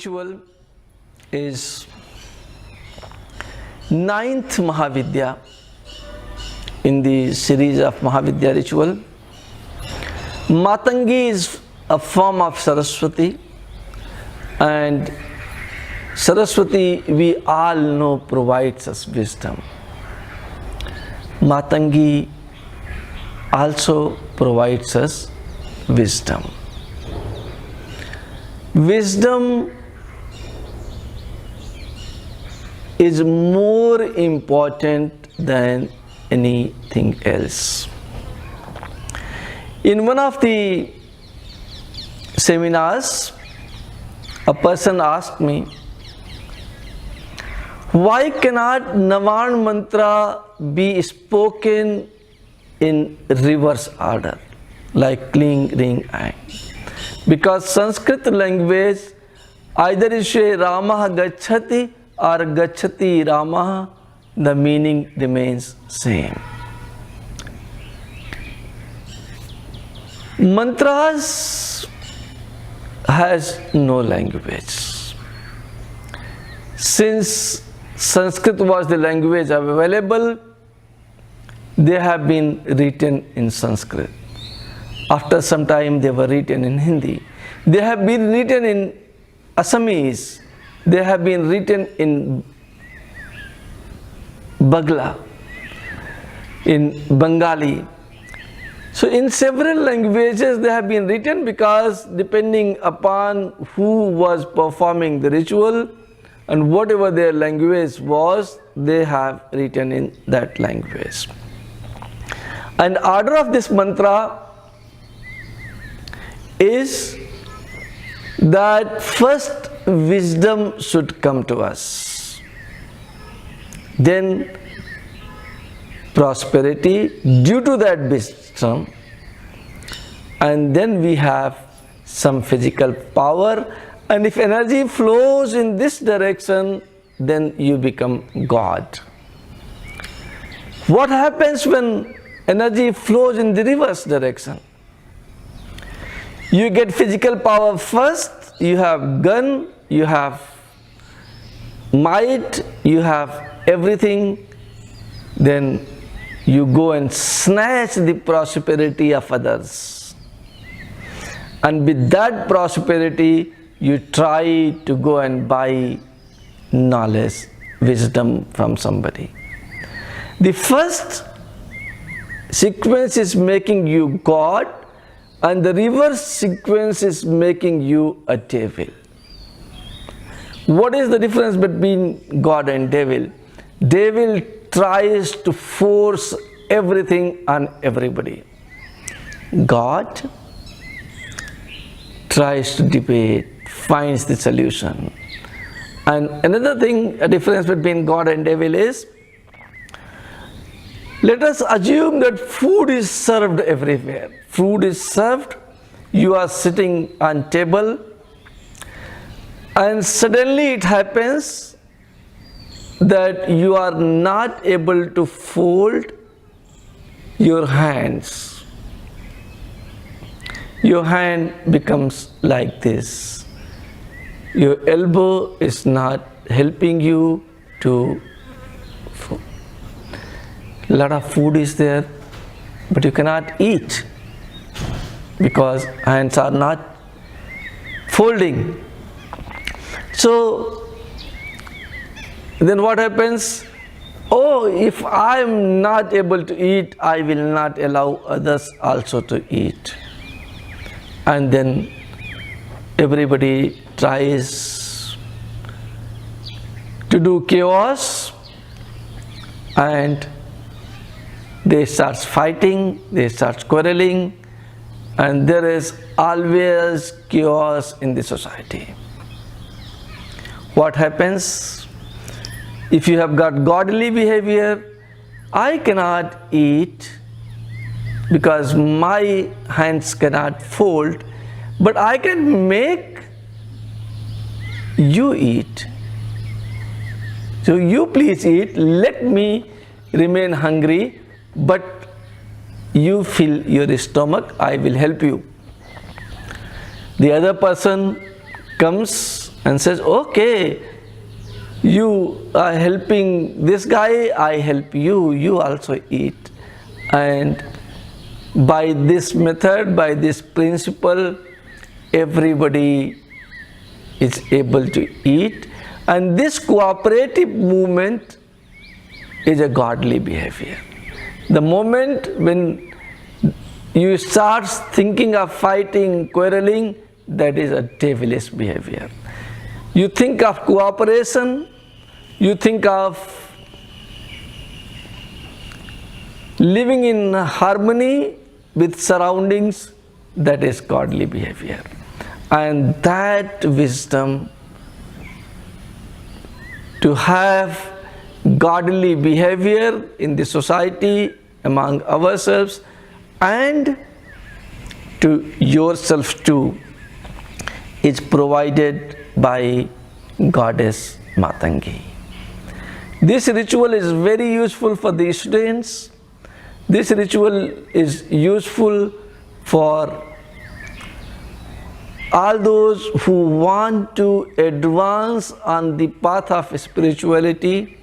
ritual is ninth Mahavidya in the series of Mahavidya ritual. Matangi is a form of Saraswati, and Saraswati, we all know, provides us wisdom. Matangi also provides us wisdom. Wisdom is more important than anything else. In one of the seminars, a person asked me, why cannot Navan mantra be spoken in reverse order, like Kling, Ring, Ang? Because Sanskrit language, either you say Ramah Gacchati or Gacchati Ramah, the meaning remains same. Mantras has no language. Since Sanskrit was the language available, they have been written in Sanskrit. After some time they were written in Hindi. They have been written in Assamese. They have been written in Bagla, in Bengali. So in several languages they have been written, because depending upon who was performing the ritual and whatever their language was, they have written in that language. And order of this mantra is that first wisdom should come to us, then prosperity due to that wisdom, and then we have some physical power, and if energy flows in this direction, then you become God. What happens when energy flows in the reverse direction? You get physical power first, you have gun, you have might, you have everything, then you go and snatch the prosperity of others. And with that prosperity, you try to go and buy knowledge, wisdom from somebody. The first sequence is making you God, and the reverse sequence is making you a devil. What is the difference between God and devil? Devil tries to force everything on everybody. God tries to debate, finds the solution. And another thing, a difference between God and devil is, let us assume that food is served everywhere. Food is served, you are sitting on table, and suddenly it happens that you are not able to fold your hands. Your hand becomes like this. Your elbow is not helping you to fold. A lot of food is there, but you cannot eat because hands are not folding. So then what happens? Oh, if I am not able to eat, I will not allow others also to eat. And then everybody tries to do chaos, and they start fighting, they start quarreling, and there is always chaos in the society. What happens? If you have got godly behavior, I cannot eat because my hands cannot fold, but I can make you eat. So you please eat, let me remain hungry, but you fill your stomach, I will help you. The other person comes and says, okay, you are helping this guy, I help you, you also eat. And by this method, by this principle, everybody is able to eat. And this cooperative movement is a godly behavior. The moment when you start thinking of fighting, quarreling, that is a devilish behavior. You think of cooperation, you think of living in harmony with surroundings, that is godly behavior. And that wisdom, to have godly behavior in the society, among ourselves, and to yourself too, is provided by Goddess Matangi. This ritual is very useful for the students. This ritual is useful for all those who want to advance on the path of spirituality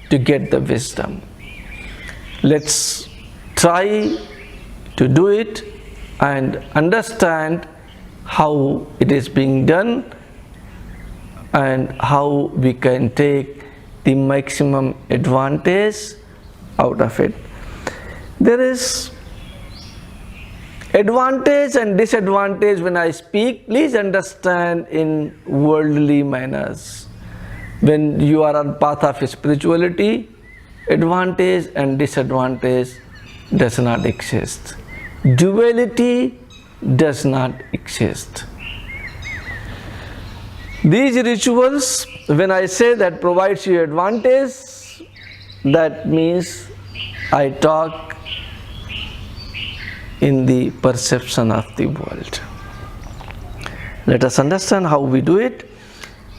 to get the wisdom. Let's try to do it and understand how it is being done and how we can take the maximum advantage out of it. There is advantage and disadvantage when I speak. Please understand in worldly manners. When you are on path of spirituality, advantage and disadvantage does not exist. Duality does not exist. These rituals, when I say that provides you advantage, that means I talk in the perception of the world. Let us understand how we do it.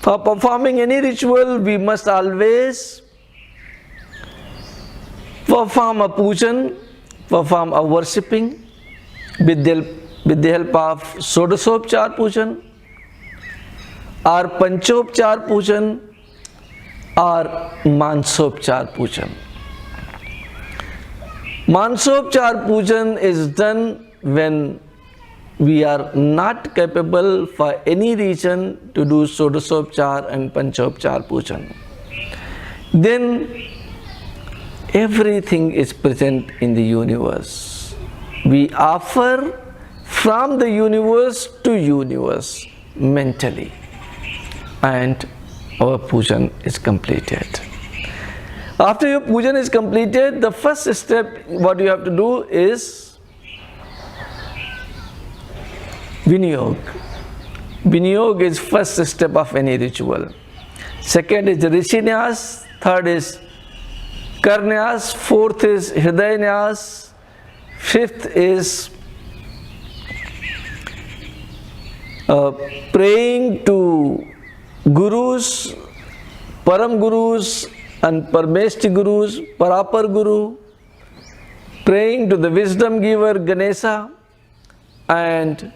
For performing any ritual, we must always perform a pujan, perform a worshipping with the help of Sodasopchar pujan or Panchopchar pujan or Mansopchar pujan. Mansopchar pujan is done when we are not capable for any reason to do Sodasopchar and Panchopchar pujan. Then everything is present in the universe. We offer from the universe to universe mentally, and our pujan is completed. After your pujan is completed, the first step what you have to do is Vinayog. Vinayog is first step of any ritual. Second is Rishinyas, third is Karnyas, fourth is Hridayanyas, fifth is praying to Gurus, Param Gurus and Parmeshti Gurus, Parapar Guru, praying to the wisdom giver Ganesha, and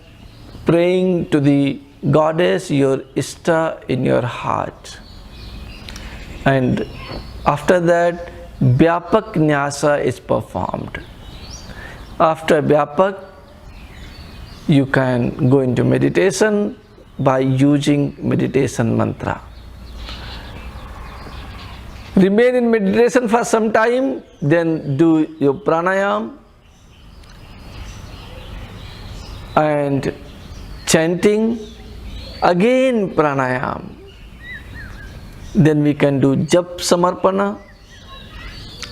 praying to the goddess, your Ishta, in your heart. And after that, Vyapak Nyasa is performed. After Vyapak, you can go into meditation by using meditation mantra. Remain in meditation for some time, then do your pranayam and chanting, again pranayam. Then we can do jap samarpana,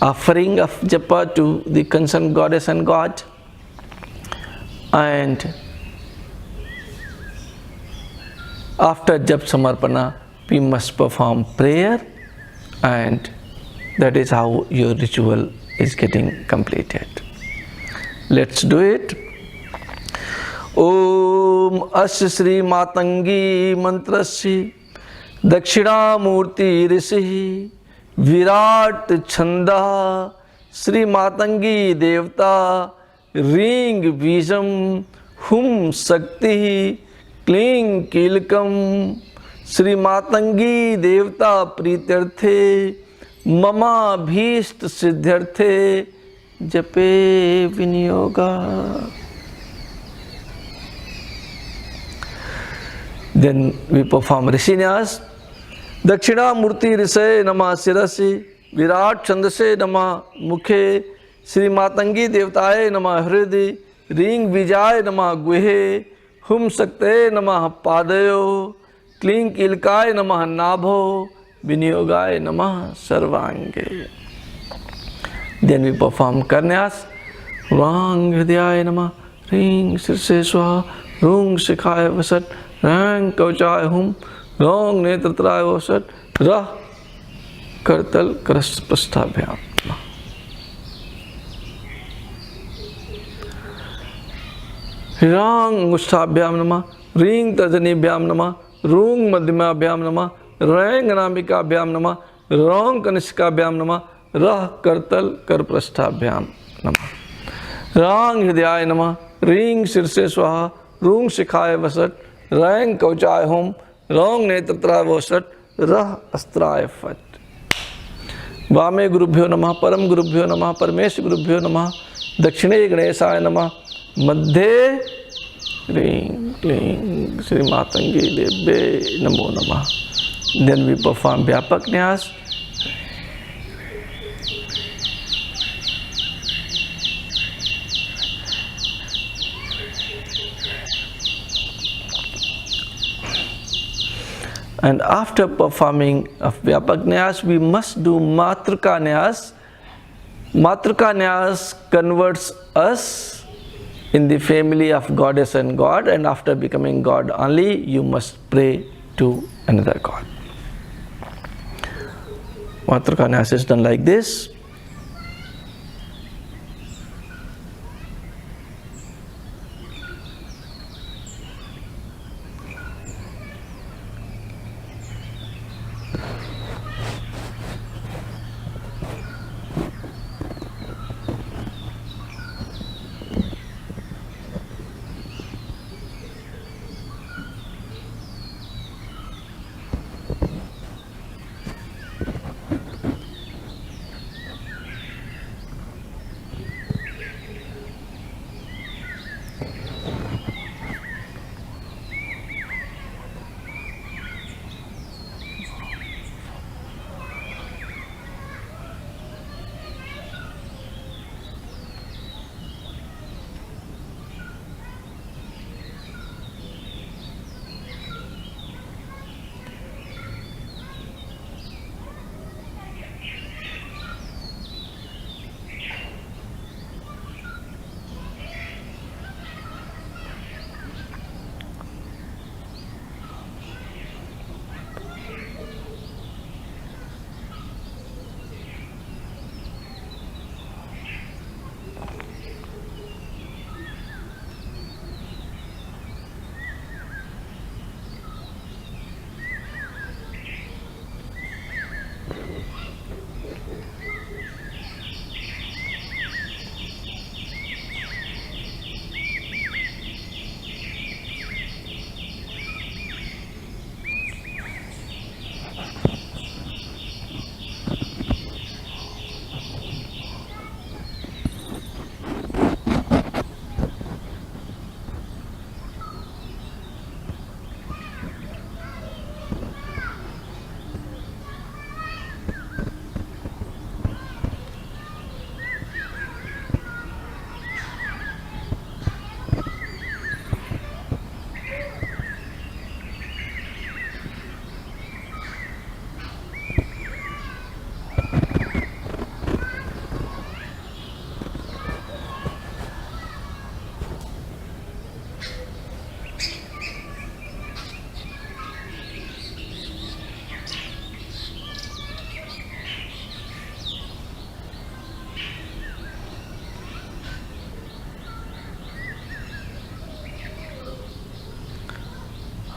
offering of japa to the concerned goddess and god, and after jap samarpana we must perform prayer, and that is how your ritual is getting completed. Let's do it. Om Asya Sri Matangi Mantrasya Dakshidamurti Rishi Virat Chanda Sri Matangi Devta Ring Vijam Hum Sakti Kling Kilkam Shri Matangi देवता प्रीत्यर्थे ममाभीष्ट सिद्ध्यर्थे जपे विनियोगा. Then we perform Rishinyas. Dakshinamurti Risay Namah Sirasi, Virat Chandase Namah Mukhe, Sri Matangi Devtaye Namah Hridi, Ring Vijay Namah Guhe, Hum Sakte Namah Padayo, Kling Ilkay Namah Nabho, Viniyogay Namah Sarvange. Then we perform Karnyas. Rang Hridayay Namah, Ring Sirse Swaha, Rung Shikhaya Vasat, Rang Kauchaya Hum, Rang Netratraya Vasat, Rah Kartal Karas Prasthabhyam. Rang Mustabhyam Namah, Ring Tajanibhyam Namah, Rung Madhyamabhyam Namah, Rang Anambikabhyam Namah, Rang Kanishkabhyam Namah, Rah Kartal Karprasthabhyam Namah. Rang Hridayay Namah, Ring Sirse Swaha, Rung Shikhaya Vasat, Rang Kauchaya Hum, Rang Netratraya Vasat, Rah Astraya Fat. Vame Gurubhyo Namah, Param Gurubhyo Namah, Paramesh Gurubhyo Namah, Dakshine Ganeshaya Namah, Madhye Ring Kling Sri Matangi Devbe Namo Namah. Then we perform Vyapak Nyas. And after performing of Vyapak Nyas, we must do Matrika Nyas. Matrika Nyas converts us in the family of goddess and god, and after becoming god only, you must pray to another god. Matrika Nyas is done like this.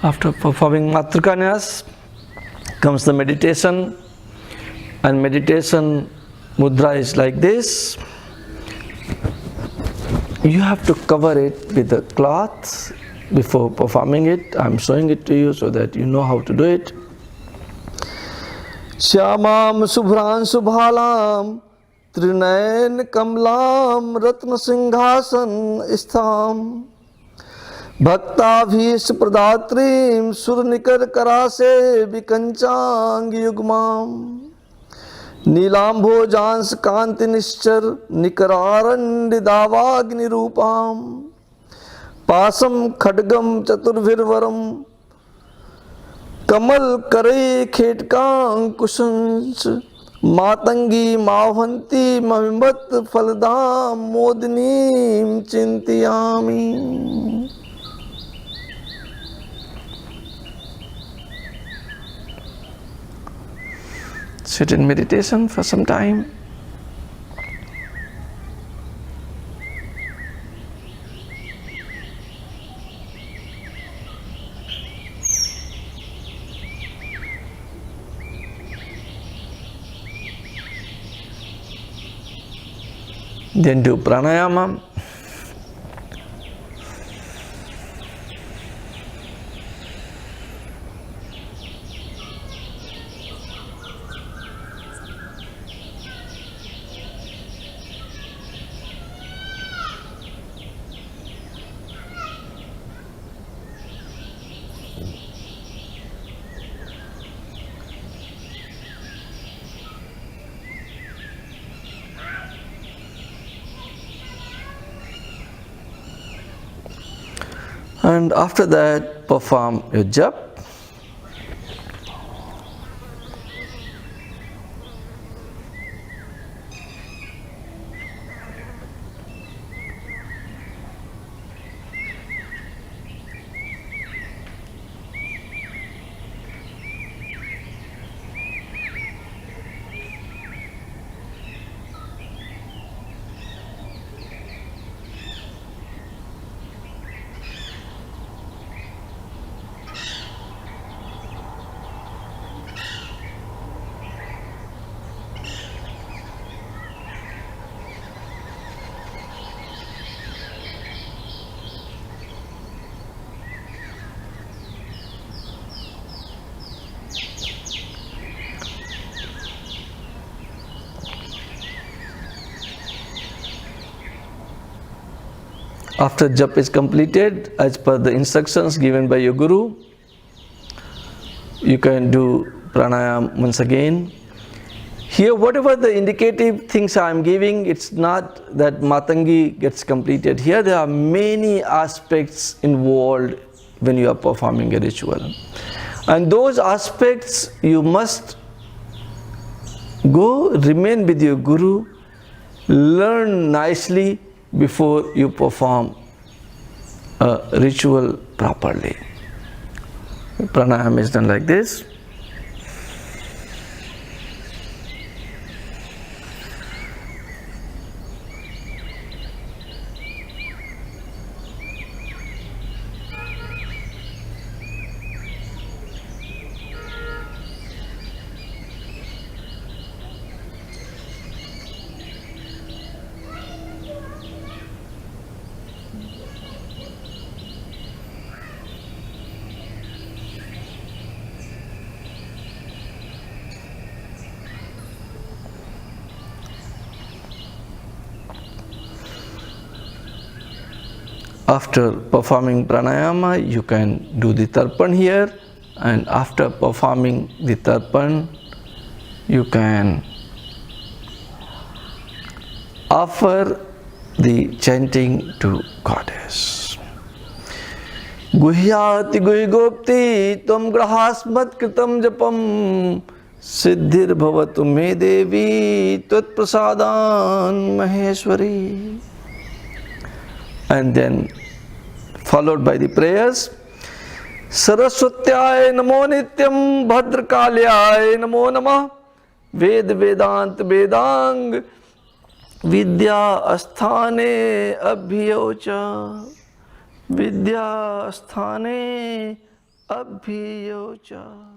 After performing Matrika Nyas comes the meditation, and meditation mudra is like this. You have to cover it with a cloth before performing it. I am showing it to you so that you know how to do it. Shyamam subhran subhalam Trinayan kamlam Ratna singhasan istham Bhaktabhis pradatrim Surnikar karase Vikanchang yugmam नीलांभोजांस कांति निश्चर निकरारंडिदावाग्नि रूपाम पासम खड्गम चतुर्भिर्वरम कमल करे खेटकांकुशंस Matangi मावहंती महिमत फलदाम मोदनीम चिंतयामि. Sit in meditation for some time. Then do pranayama. And after that, perform your jap. After jap is completed, as per the instructions given by your guru, you can do pranayam once again. Here, whatever the indicative things I am giving, it's not that Matangi gets completed. Here there are many aspects involved when you are performing a ritual. And those aspects you must go remain with your guru, learn nicely before you perform a ritual properly. Pranayam is done like this. After performing pranayama, you can do the tarpan here, and after performing the tarpan, you can offer the chanting to Goddess. Guhyati guhigopti tvam grahasmat kritam japam siddhir bhavatu me devi tvat prasadan maheshwari. And then followed by the prayers. Saraswatyaya namo nityam bhadrakalyaya namo namah ved vedant vedang vidya asthane abhiyocha vidya asthane abhiyocha.